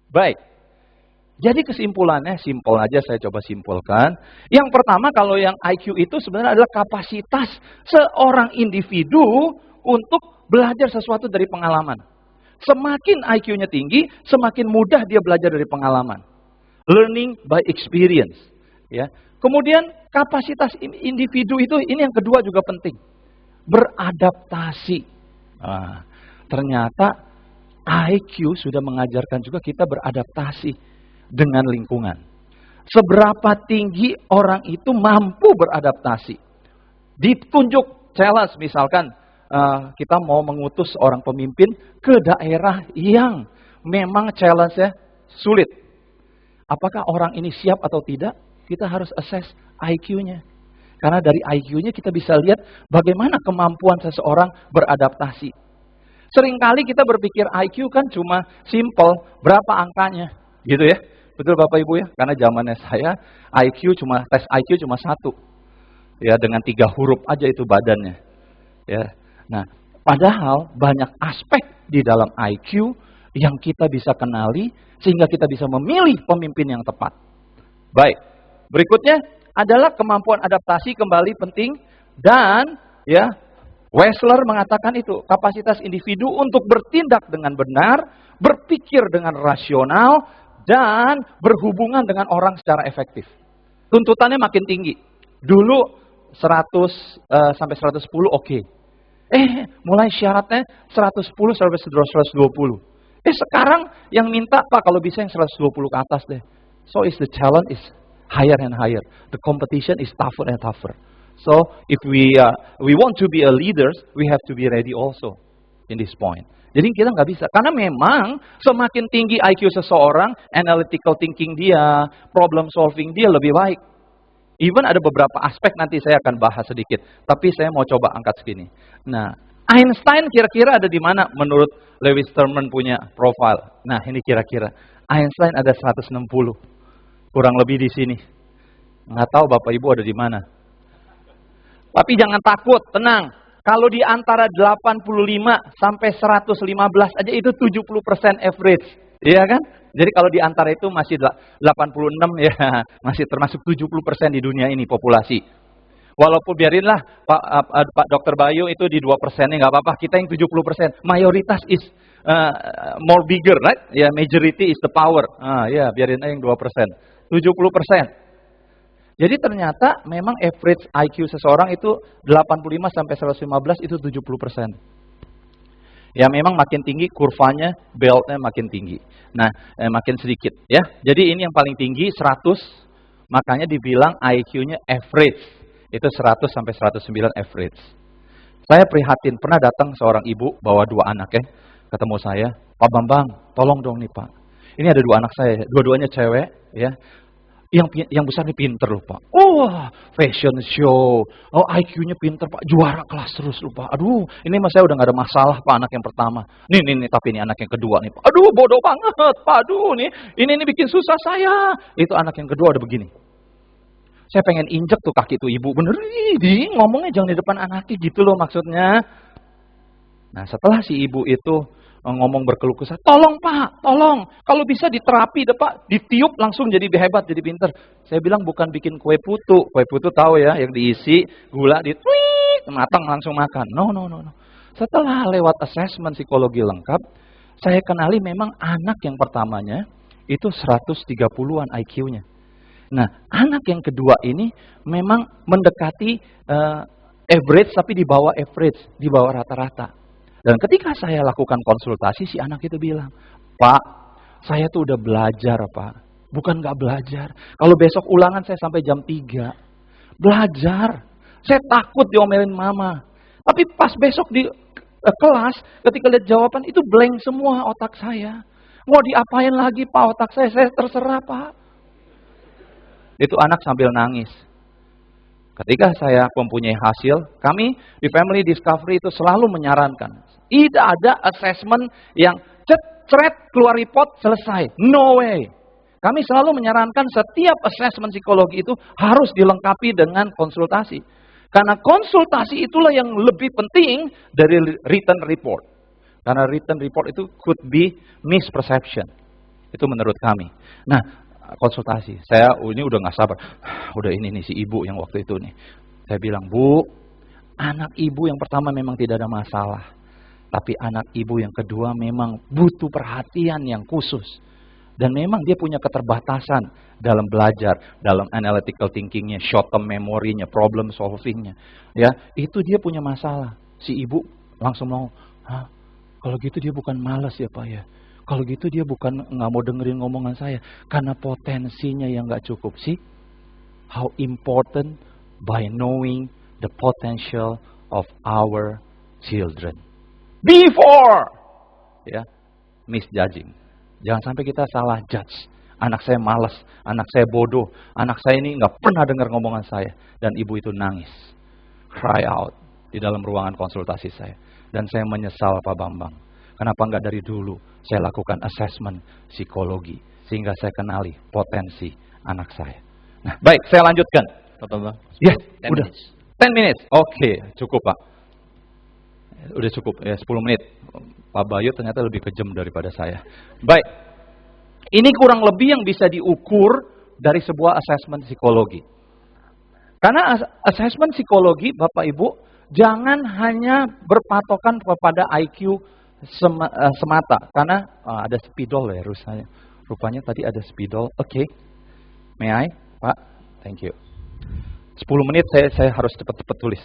Baik. Jadi kesimpulannya, simpel aja saya coba simpulkan. Yang pertama, kalau yang IQ itu sebenarnya adalah kapasitas seorang individu untuk belajar sesuatu dari pengalaman. Semakin IQ-nya tinggi, semakin mudah dia belajar dari pengalaman. Learning by experience. Ya. Kemudian kapasitas individu itu, ini yang kedua juga penting. Beradaptasi. Nah, ternyata IQ sudah mengajarkan juga kita beradaptasi dengan lingkungan. Seberapa tinggi orang itu mampu beradaptasi. Ditunjuk challenge, misalkan kita mau mengutus seorang pemimpin ke daerah yang memang challenge-nya sulit. Apakah orang ini siap atau tidak? Kita harus assess IQ-nya. Karena dari IQ-nya kita bisa lihat bagaimana kemampuan seseorang beradaptasi. Seringkali kita berpikir IQ kan cuma simple, berapa angkanya, gitu ya. Betul Bapak Ibu ya? Karena zamannya saya, tes IQ cuma 1. Ya, dengan 3 huruf aja itu badannya. Ya. Nah, padahal banyak aspek di dalam IQ yang kita bisa kenali sehingga kita bisa memilih pemimpin yang tepat. Baik. Berikutnya adalah kemampuan adaptasi kembali penting dan ya Wessler mengatakan itu, kapasitas individu untuk bertindak dengan benar, berpikir dengan rasional, dan berhubungan dengan orang secara efektif. Tuntutannya makin tinggi. Dulu 100 sampai 110 oke. Mulai syaratnya 110 sampai 120. Sekarang yang minta, Pak kalau bisa yang 120 ke atas deh. So the challenge is higher and higher. The competition is tougher and tougher. So if we want to be a leaders, we have to be ready also in this point. Jadi kita nggak bisa, karena memang semakin tinggi IQ seseorang, analytical thinking dia, problem solving dia lebih baik. Even ada beberapa aspek nanti saya akan bahas sedikit, tapi saya mau coba angkat segini. Nah, Einstein kira-kira ada di mana menurut Lewis Terman punya profile? Nah, ini kira-kira Einstein ada 160, kurang lebih di sini. Nggak tahu Bapak Ibu ada di mana. Tapi jangan takut, tenang. Kalau di antara 85 sampai 115 aja itu 70% average. Iya kan? Jadi kalau di antara itu masih 86 ya, masih termasuk 70% di dunia ini populasi. Walaupun biarinlah Pak Dr. Bayu itu di 2%-nya nggak apa-apa, kita yang 70%. Mayoritas is more bigger, right? Ya, majority is the power. Ya, biarin aja yang 2%. 70%. Jadi ternyata memang average IQ seseorang itu 85 sampai 115 itu 70%. Ya memang makin tinggi kurvanya, beltnya makin tinggi. Nah, makin sedikit ya. Jadi ini yang paling tinggi 100, makanya dibilang IQ-nya average. Itu 100 sampai 109 average. Saya prihatin, pernah datang seorang ibu bawa 2 anak ya, ketemu saya, "Pak Bambang, tolong dong nih Pak. Ini ada 2 anak saya, dua-duanya cewek ya. Yang besar nih pinter loh Pak. Fashion show. IQ-nya pinter Pak. Juara kelas terus loh Pak. Aduh, ini mas saya udah gak ada masalah Pak anak yang pertama. Nih, tapi ini anak yang kedua nih Pak. Aduh, bodoh banget Pak. Aduh, ini bikin susah saya. Itu anak yang kedua udah begini. Saya pengen injek tuh kaki tuh ibu. Bener, ngomongnya jangan di depan anaknya gitu loh maksudnya. Nah, setelah si ibu itu ngomong berkeluh kesah, tolong Pak, tolong. Kalau bisa diterapi deh Pak, ditiup langsung jadi hebat, jadi pinter. Saya bilang bukan bikin kue putu. Kue putu tahu ya, yang diisi gula, matang langsung makan. No. Setelah lewat assessment psikologi lengkap, saya kenali memang anak yang pertamanya itu 130-an IQ-nya. Nah, anak yang kedua ini memang mendekati average, tapi di bawah average, di bawah rata-rata. Dan ketika saya lakukan konsultasi, si anak itu bilang, "Pak, saya tuh udah belajar Pak. Bukan gak belajar. Kalau besok ulangan saya sampai jam 3. Belajar. Saya takut diomelin mama. Tapi pas besok di kelas, ketika lihat jawaban itu blank semua otak saya. Mau diapain lagi Pak otak saya terserah Pak." Itu anak sambil nangis. Ketika saya mempunyai hasil, kami di Family Discovery itu selalu menyarankan. Tidak ada assessment yang ceret keluar report selesai. No way. Kami selalu menyarankan setiap assessment psikologi itu harus dilengkapi dengan konsultasi. Karena konsultasi itulah yang lebih penting dari written report. Karena written report itu could be misperception. Itu menurut kami. Nah, konsultasi. Saya ini udah nggak sabar. Udah ini nih si ibu yang waktu itu nih. Saya bilang, Bu, anak ibu yang pertama memang tidak ada masalah. Tapi anak ibu yang kedua memang butuh perhatian yang khusus. Dan memang dia punya keterbatasan dalam belajar, dalam analytical thinkingnya, short term memory-nya, problem solving-nya. Ya, itu dia punya masalah. Si ibu langsung mau, kalau gitu dia bukan malas ya Pak ya. Kalau gitu dia bukan nggak mau dengerin ngomongan saya. Karena potensinya yang nggak cukup sih. How important by knowing the potential of our children. Before misjudging. Jangan sampai kita salah judge. Anak saya malas, anak saya bodoh, anak saya ini nggak pernah dengar ngomongan saya. Dan ibu itu nangis, cry out di dalam ruangan konsultasi saya. Dan saya menyesal Pak Bambang. Kenapa nggak dari dulu saya lakukan assessment psikologi sehingga saya kenali potensi anak saya. Nah, baik, saya lanjutkan. Ya, udah. 10 minutes. Oke, cukup Pak. Udah cukup ya, 10 menit. Pak Bayu ternyata lebih kejam daripada saya. Baik. Ini kurang lebih yang bisa diukur dari sebuah assessment psikologi. Karena assessment psikologi, Bapak Ibu, jangan hanya berpatokan kepada IQ semata. Karena ada spidol ya rusanya. Rupanya tadi ada spidol. Oke. May I? Pak, thank you. 10 menit saya harus cepat-cepat tulis.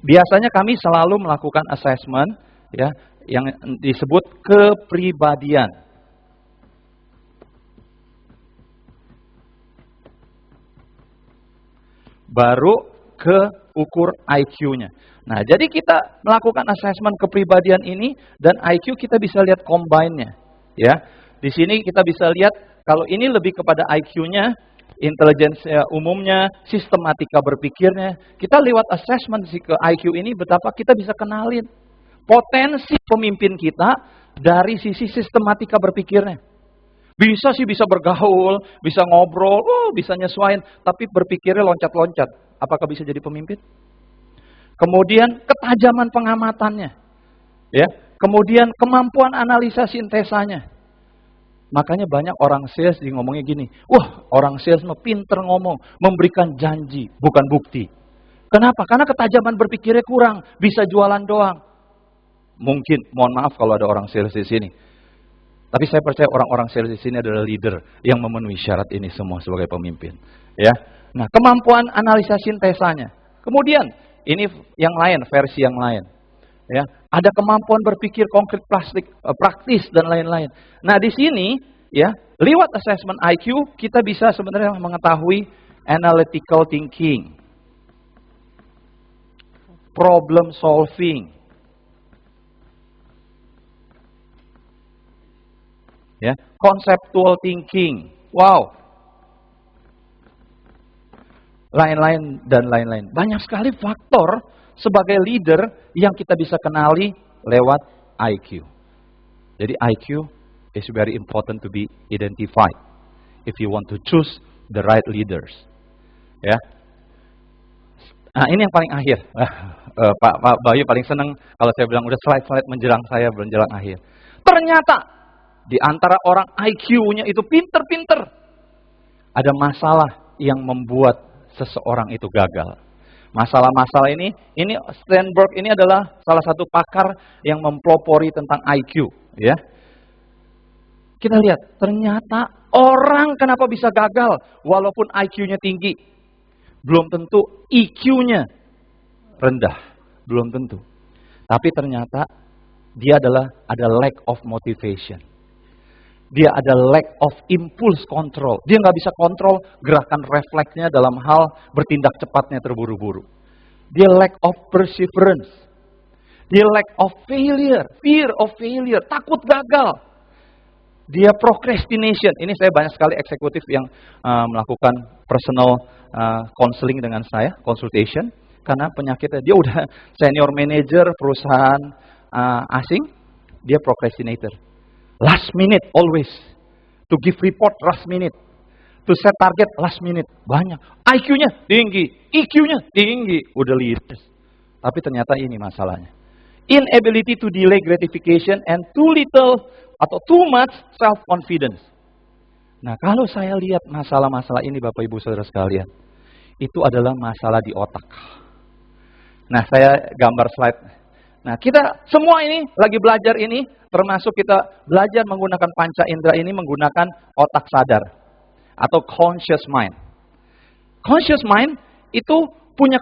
Biasanya kami selalu melakukan assessment ya yang disebut kepribadian. Baru keukur IQ-nya. Nah, jadi kita melakukan assessment kepribadian ini dan IQ kita bisa lihat combine-nya. Ya. Di sini kita bisa lihat kalau ini lebih kepada IQ-nya, intelijensi umumnya, sistematika berpikirnya. Kita lewat assessment ke IQ ini betapa kita bisa kenalin potensi pemimpin kita dari sisi sistematika berpikirnya. Bisa sih bisa bergaul, bisa ngobrol, bisa nyesuaiin, tapi berpikirnya loncat-loncat. Apakah bisa jadi pemimpin? Kemudian ketajaman pengamatannya. Ya. Kemudian kemampuan analisa sintesanya. Makanya banyak orang sales ngomongnya gini, wah orang sales mah pinter ngomong, memberikan janji, bukan bukti. Kenapa? Karena ketajaman berpikirnya kurang, bisa jualan doang. Mungkin, mohon maaf kalau ada orang sales di sini. Tapi saya percaya orang-orang sales di sini adalah leader yang memenuhi syarat ini semua sebagai pemimpin. Ya, nah kemampuan analisa sintesanya. Kemudian, ini yang lain, versi yang lain. Ya, ada kemampuan berpikir konkret praktis dan lain-lain. Nah, di sini ya, lewat assessment IQ kita bisa sebenarnya mengetahui analytical thinking, problem solving. Ya, conceptual thinking. Wow. Lain-lain dan lain-lain. Banyak sekali faktor sebagai leader yang kita bisa kenali lewat IQ. Jadi IQ is very important to be identified if you want to choose the right leaders. Ya. Nah, ini yang paling akhir. Pak Bayu paling senang kalau saya bilang udah slide-slide menjelang akhir. Ternyata di antara orang IQ-nya itu pinter-pinter, ada masalah yang membuat seseorang itu gagal. Masalah-masalah ini Sternberg ini adalah salah satu pakar yang mempelopori tentang IQ, ya. Kita lihat, ternyata orang kenapa bisa gagal walaupun IQ-nya tinggi? Belum tentu EQ-nya rendah, belum tentu. Tapi ternyata dia ada lack of motivation. Dia ada lack of impulse control. Dia nggak bisa kontrol gerakan refleksnya dalam hal bertindak cepatnya terburu-buru. Dia lack of perseverance. Dia lack of failure, fear of failure, takut gagal. Dia procrastination. Ini saya banyak sekali eksekutif yang melakukan personal counseling dengan saya, consultation. Karena penyakitnya, dia udah senior manager perusahaan asing, dia procrastinator. Last minute always. To give report last minute. To set target last minute. Banyak. IQ-nya tinggi. EQ-nya tinggi. Udah leaders. Tapi ternyata ini masalahnya. inability to delay gratification, and too little atau too much self-confidence. Nah, kalau saya lihat masalah-masalah ini Bapak Ibu Saudara sekalian, itu adalah masalah di otak. Nah, saya gambar slide. Nah, kita semua ini lagi belajar ini, termasuk kita belajar menggunakan panca indera ini menggunakan otak sadar atau conscious mind. Conscious mind itu punya